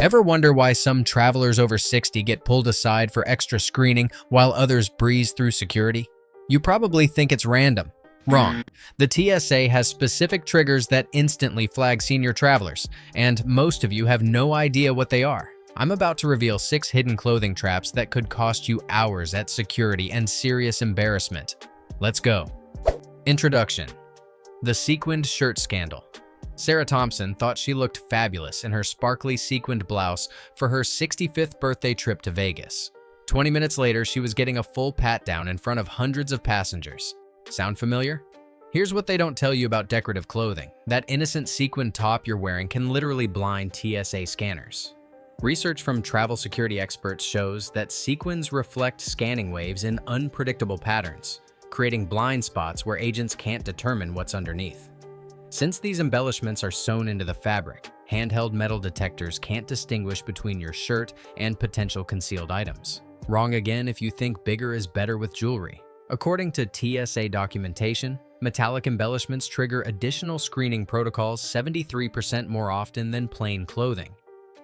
Ever wonder why some travelers over 60 get pulled aside for extra screening while others breeze through security? You probably think it's random. Wrong. The TSA has specific triggers that instantly flag senior travelers, and most of you have no idea what they are. I'm about to reveal 6 hidden clothing traps that could cost you hours at security and serious embarrassment. Let's go. Introduction. The sequined shirt scandal. Sarah Thompson thought she looked fabulous in her sparkly sequined blouse for her 65th birthday trip to Vegas. 20 minutes later, she was getting a full pat-down in front of hundreds of passengers. Sound familiar? Here's what they don't tell you about decorative clothing. That innocent sequined top you're wearing can literally blind TSA scanners. Research from travel security experts shows that sequins reflect scanning waves in unpredictable patterns, creating blind spots where agents can't determine what's underneath. Since these embellishments are sewn into the fabric, handheld metal detectors can't distinguish between your shirt and potential concealed items. Wrong again if you think bigger is better with jewelry. According to TSA documentation, metallic embellishments trigger additional screening protocols 73% more often than plain clothing.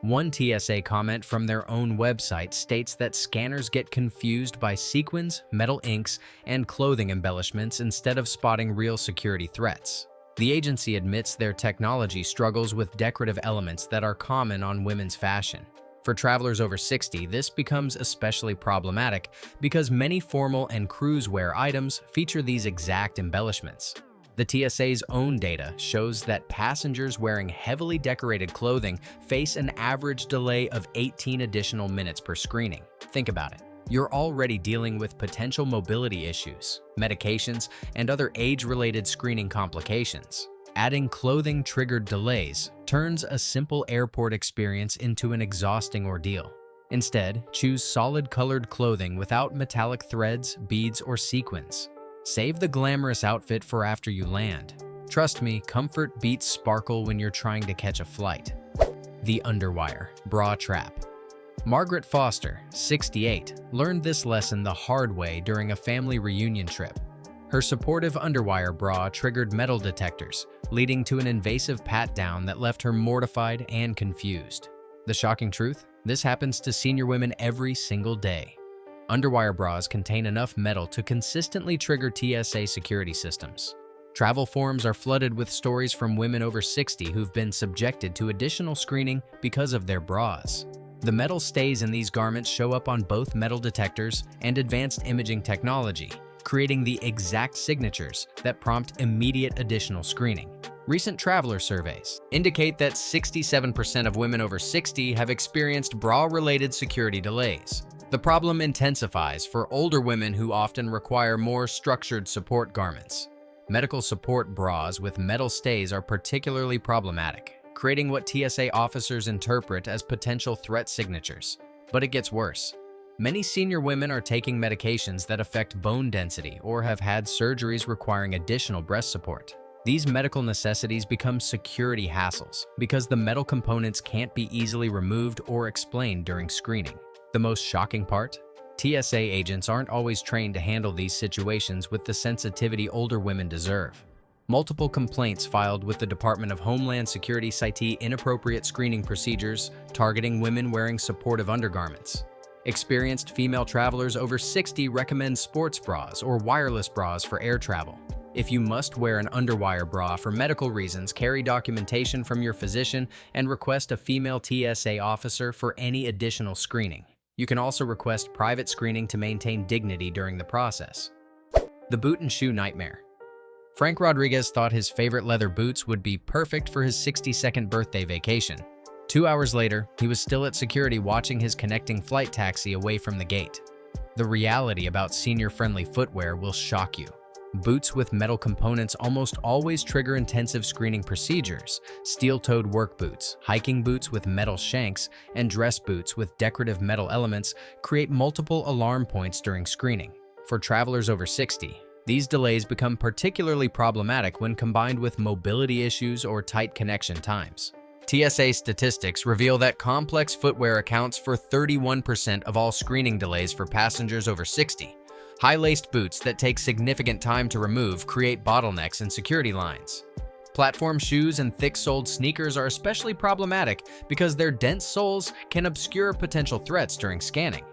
One TSA comment from their own website states that scanners get confused by sequins, metal inks, and clothing embellishments instead of spotting real security threats. The agency admits their technology struggles with decorative elements that are common on women's fashion. For travelers over 60, this becomes especially problematic because many formal and cruise wear items feature these exact embellishments. The TSA's own data shows that passengers wearing heavily decorated clothing face an average delay of 18 additional minutes per screening. Think about it. You're already dealing with potential mobility issues, medications, and other age-related screening complications. Adding clothing-triggered delays turns a simple airport experience into an exhausting ordeal. Instead, choose solid-colored clothing without metallic threads, beads, or sequins. Save the glamorous outfit for after you land. Trust me, comfort beats sparkle when you're trying to catch a flight. The Underwire bra trap. Margaret Foster, 68, learned this lesson the hard way during a family reunion trip. Her supportive Underwire bra triggered metal detectors, leading to an invasive pat-down that left her mortified and confused. The shocking truth? This happens to senior women every single day. Underwire bras contain enough metal to consistently trigger TSA security systems. Travel forums are flooded with stories from women over 60 who've been subjected to additional screening because of their bras. The metal stays in these garments show up on both metal detectors and advanced imaging technology, creating the exact signatures that prompt immediate additional screening. Recent traveler surveys indicate that 67% of women over 60 have experienced bra-related security delays. The problem intensifies for older women who often require more structured support garments. Medical support bras with metal stays are particularly problematic, creating what TSA officers interpret as potential threat signatures. But it gets worse. Many senior women are taking medications that affect bone density or have had surgeries requiring additional breast support. These medical necessities become security hassles because the metal components can't be easily removed or explained during screening. The most shocking part? TSA agents aren't always trained to handle these situations with the sensitivity older women deserve. Multiple complaints filed with the Department of Homeland Security cite inappropriate screening procedures targeting women wearing supportive undergarments. Experienced female travelers over 60 recommend sports bras or wireless bras for air travel. If you must wear an Underwire bra for medical reasons, carry documentation from your physician and request a female TSA officer for any additional screening. You can also request private screening to maintain dignity during the process. The boot and shoe nightmare. Frank Rodriguez thought his favorite leather boots would be perfect for his 62nd birthday vacation. 2 hours later, he was still at security watching his connecting flight taxi away from the gate. The reality about senior-friendly footwear will shock you. Boots with metal components almost always trigger intensive screening procedures. Steel-toed work boots, hiking boots with metal shanks, and dress boots with decorative metal elements create multiple alarm points during screening. For travelers over 60, these delays become particularly problematic when combined with mobility issues or tight connection times. TSA statistics reveal that complex footwear accounts for 31% of all screening delays for passengers over 60. High-laced boots that take significant time to remove create bottlenecks in security lines. Platform shoes and thick-soled sneakers are especially problematic because their dense soles can obscure potential threats during scanning.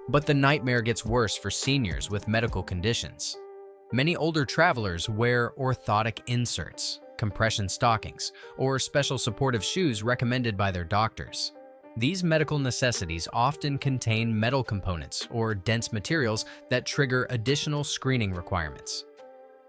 But the nightmare gets worse for seniors with medical conditions. Many older travelers wear orthotic inserts, compression stockings, or special supportive shoes recommended by their doctors. These medical necessities often contain metal components or dense materials that trigger additional screening requirements.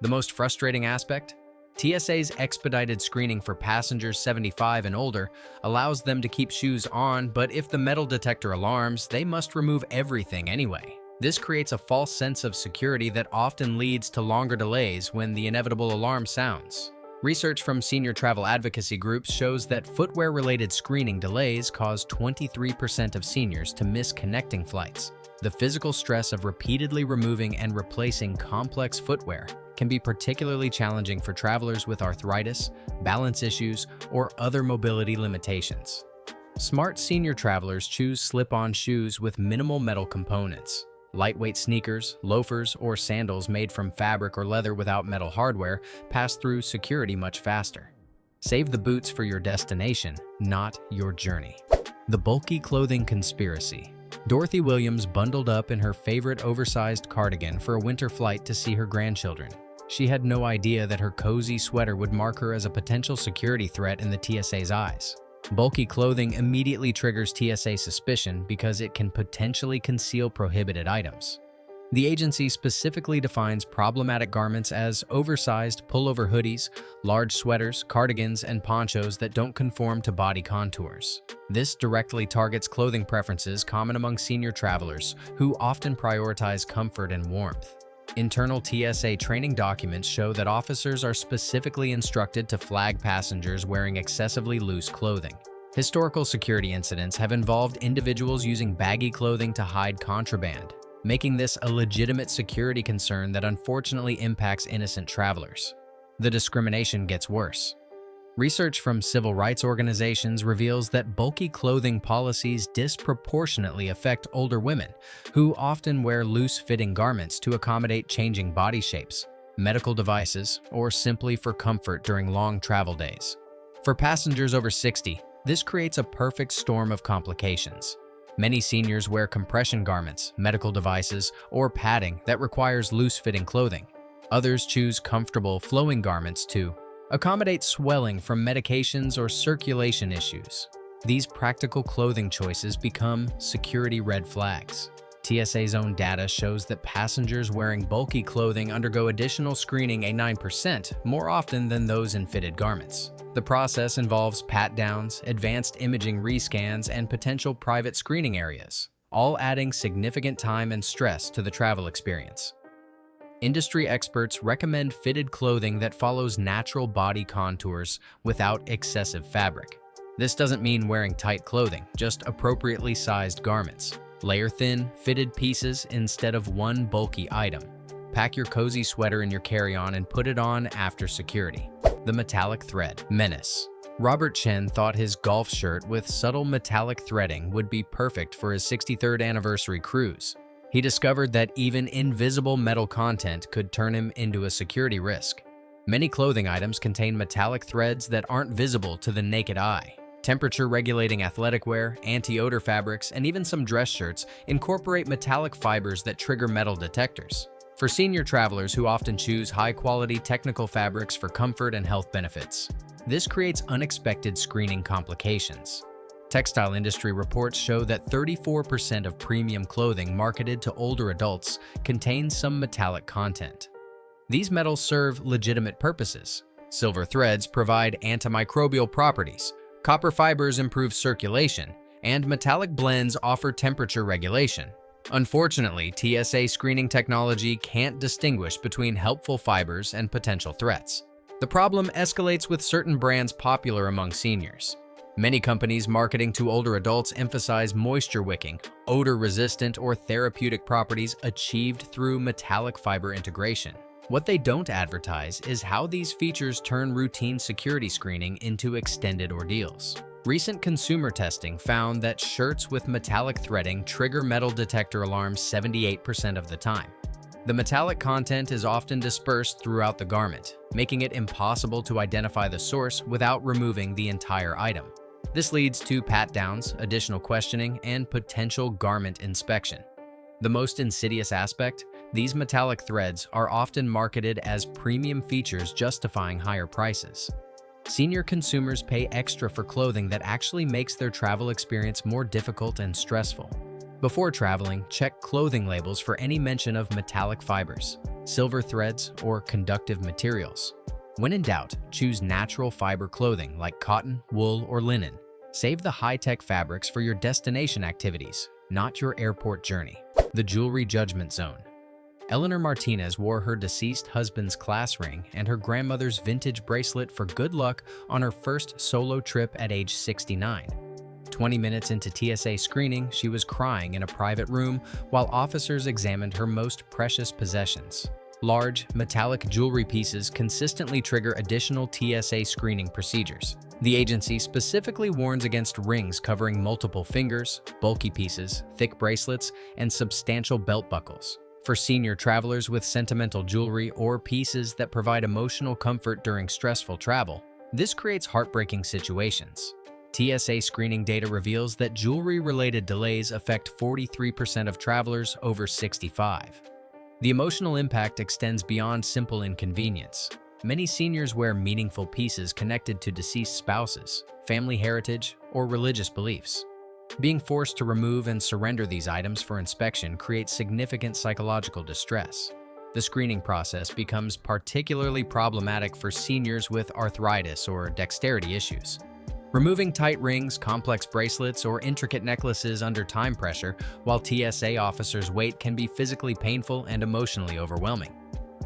The most frustrating aspect? TSA's expedited screening for passengers 75 and older allows them to keep shoes on, but if the metal detector alarms, they must remove everything anyway. This creates a false sense of security that often leads to longer delays when the inevitable alarm sounds. Research from senior travel advocacy groups shows that footwear-related screening delays cause 23% of seniors to miss connecting flights. The physical stress of repeatedly removing and replacing complex footwear can be particularly challenging for travelers with arthritis, balance issues, or other mobility limitations. Smart senior travelers choose slip-on shoes with minimal metal components. Lightweight sneakers, loafers, or sandals made from fabric or leather without metal hardware pass through security much faster. Save the boots for your destination, not your journey. The bulky clothing conspiracy. Dorothy Williams bundled up in her favorite oversized cardigan for a winter flight to see her grandchildren. She had no idea that her cozy sweater would mark her as a potential security threat in the TSA's eyes. Bulky clothing immediately triggers TSA suspicion because it can potentially conceal prohibited items. The agency specifically defines problematic garments as oversized pullover hoodies, large sweaters, cardigans, and ponchos that don't conform to body contours. This directly targets clothing preferences common among senior travelers, who often prioritize comfort and warmth. Internal TSA training documents show that officers are specifically instructed to flag passengers wearing excessively loose clothing. Historical security incidents have involved individuals using baggy clothing to hide contraband, making this a legitimate security concern that unfortunately impacts innocent travelers. The discrimination gets worse. Research from civil rights organizations reveals that bulky clothing policies disproportionately affect older women, who often wear loose-fitting garments to accommodate changing body shapes, medical devices, or simply for comfort during long travel days. For passengers over 60, this creates a perfect storm of complications. Many seniors wear compression garments, medical devices, or padding that requires loose-fitting clothing. Others choose comfortable, flowing garments to accommodate swelling from medications or circulation issues. These practical clothing choices become security red flags. TSA's own data shows that passengers wearing bulky clothing undergo additional screening 9% more often than those in fitted garments. The process involves pat-downs, advanced imaging rescans, and potential private screening areas, all adding significant time and stress to the travel experience. Industry experts recommend fitted clothing that follows natural body contours without excessive fabric. This doesn't mean wearing tight clothing, just appropriately sized garments. Layer thin, fitted pieces instead of one bulky item. Pack your cozy sweater in your carry-on and put it on after security. The metallic thread menace. Robert Chen thought his golf shirt with subtle metallic threading would be perfect for his 63rd anniversary cruise. He discovered that even invisible metal content could turn him into a security risk. Many clothing items contain metallic threads that aren't visible to the naked eye. Temperature-regulating athletic wear, anti-odor fabrics, and even some dress shirts incorporate metallic fibers that trigger metal detectors. For senior travelers who often choose high-quality technical fabrics for comfort and health benefits, this creates unexpected screening complications. Textile industry reports show that 34% of premium clothing marketed to older adults contains some metallic content. These metals serve legitimate purposes. Silver threads provide antimicrobial properties, copper fibers improve circulation, and metallic blends offer temperature regulation. Unfortunately, TSA screening technology can't distinguish between helpful fibers and potential threats. The problem escalates with certain brands popular among seniors. Many companies marketing to older adults emphasize moisture-wicking, odor-resistant, or therapeutic properties achieved through metallic fiber integration. What they don't advertise is how these features turn routine security screening into extended ordeals. Recent consumer testing found that shirts with metallic threading trigger metal detector alarms 78% of the time. The metallic content is often dispersed throughout the garment, making it impossible to identify the source without removing the entire item. This leads to pat-downs, additional questioning, and potential garment inspection. The most insidious aspect, these metallic threads are often marketed as premium features justifying higher prices. Senior consumers pay extra for clothing that actually makes their travel experience more difficult and stressful. Before traveling, check clothing labels for any mention of metallic fibers, silver threads, or conductive materials. When in doubt, choose natural fiber clothing like cotton, wool, or linen. Save the high-tech fabrics for your destination activities, not your airport journey. The jewelry judgment zone. Eleanor Martinez wore her deceased husband's class ring and her grandmother's vintage bracelet for good luck on her first solo trip at age 69. 20 minutes into TSA screening, she was crying in a private room while officers examined her most precious possessions. Large, metallic jewelry pieces consistently trigger additional TSA screening procedures. The agency specifically warns against rings covering multiple fingers, bulky pieces, thick bracelets, and substantial belt buckles. For senior travelers with sentimental jewelry or pieces that provide emotional comfort during stressful travel, this creates heartbreaking situations. TSA screening data reveals that jewelry-related delays affect 43% of travelers over 65. The emotional impact extends beyond simple inconvenience. Many seniors wear meaningful pieces connected to deceased spouses, family heritage, or religious beliefs. Being forced to remove and surrender these items for inspection creates significant psychological distress. The screening process becomes particularly problematic for seniors with arthritis or dexterity issues. Removing tight rings, complex bracelets, or intricate necklaces under time pressure while TSA officers wait can be physically painful and emotionally overwhelming.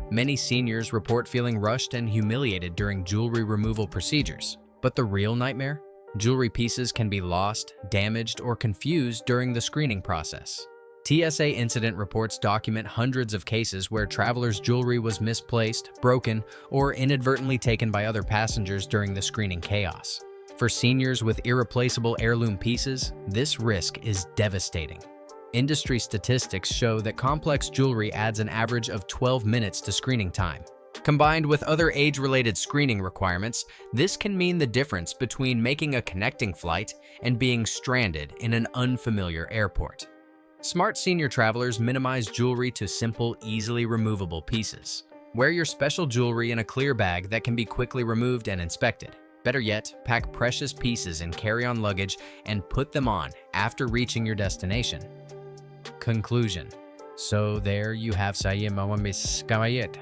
Many seniors report feeling rushed and humiliated during jewelry removal procedures. But the real nightmare? Jewelry pieces can be lost, damaged, or confused during the screening process. TSA incident reports document hundreds of cases where travelers' jewelry was misplaced, broken, or inadvertently taken by other passengers during the screening chaos. For seniors with irreplaceable heirloom pieces, this risk is devastating. Industry statistics show that complex jewelry adds an average of 12 minutes to screening time. Combined with other age-related screening requirements, this can mean the difference between making a connecting flight and being stranded in an unfamiliar airport. Smart senior travelers minimize jewelry to simple, easily removable pieces. Wear your special jewelry in a clear bag that can be quickly removed and inspected. Better yet, pack precious pieces in carry-on luggage and put them on after reaching your destination. Conclusion. So there you have saya mga Miss Kamayet.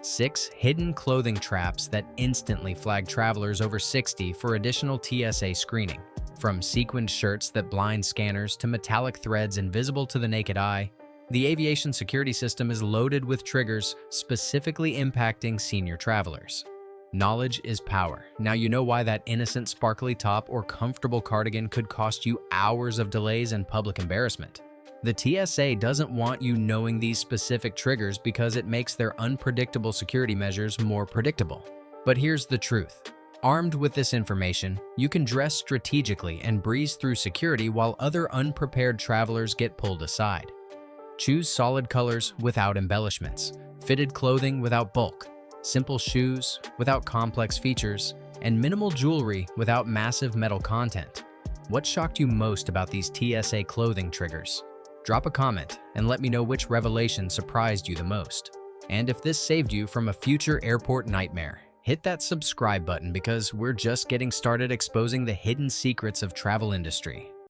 6 hidden clothing traps that instantly flag travelers over 60 for additional TSA screening. From sequined shirts that blind scanners to metallic threads invisible to the naked eye, the aviation security system is loaded with triggers specifically impacting senior travelers. Knowledge is power. Now you know why that innocent sparkly top or comfortable cardigan could cost you hours of delays and public embarrassment. The TSA doesn't want you knowing these specific triggers because it makes their unpredictable security measures more predictable. But here's the truth. Armed with this information, you can dress strategically and breeze through security while other unprepared travelers get pulled aside. Choose solid colors without embellishments, fitted clothing without bulk, simple shoes without complex features, and minimal jewelry without massive metal content. What shocked you most about these TSA clothing triggers? Drop a comment and let me know which revelation surprised you the most. And if this saved you from a future airport nightmare, hit that subscribe button because we're just getting started exposing the hidden secrets of travel industry.